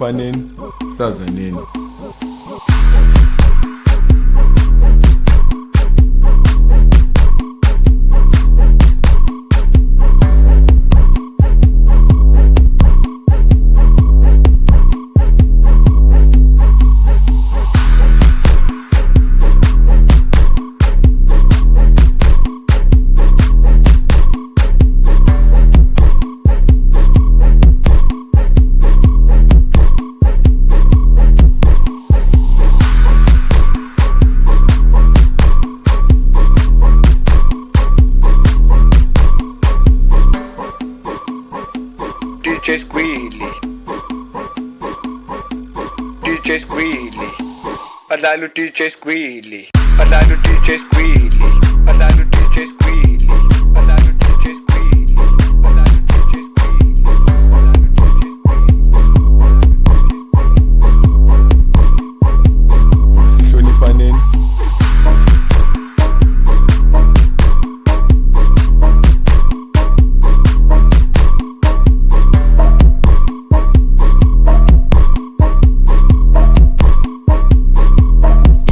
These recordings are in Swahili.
Masihlonipaneni, sazaneni. DJ Squealy, DJ Squealy, Alalu DJ Squealy, Alalu DJ Squealy, Alalu DJ Squealy, Alalu DJ Squealy, Alalu DJ Squealy, Masihlonipaneni.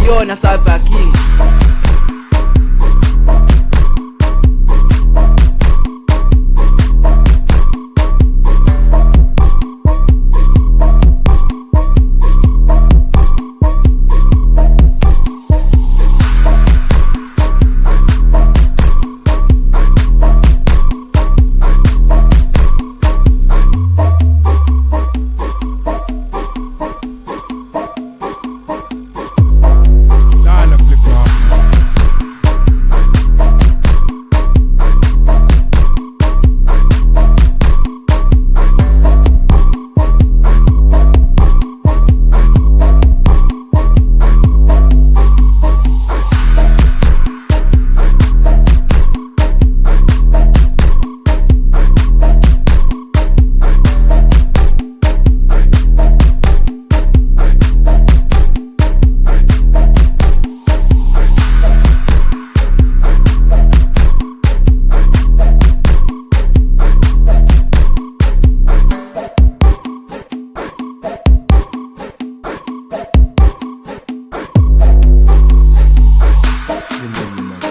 JnRZyzZ King.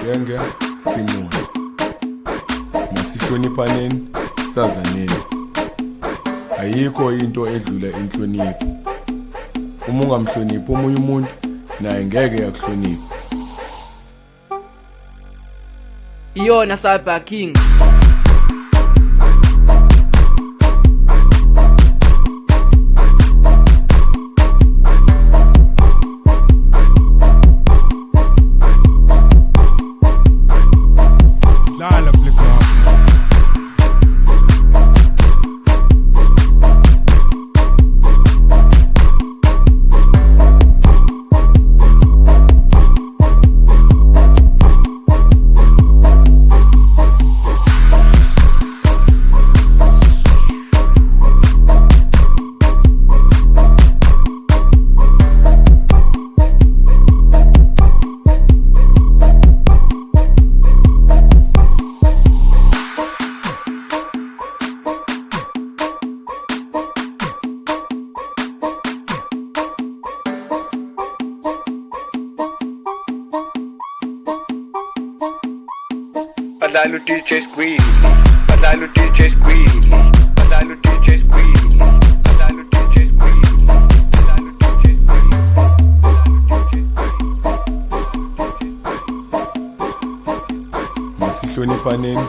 Yenge Simon. Masihlonipaneni, sazaneni. Ayikho into edlula inhlonipho. Uma ungamhloniphi omunye umuntu, naye ngeke yakuhlonipha. JnRZyzZ King. Alalu DJ Squealy, Alalu DJ Squealy, Alalu DJ Squealy, Alalu DJ Squealy, Alalu DJ Squealy, Masihlonipaneni.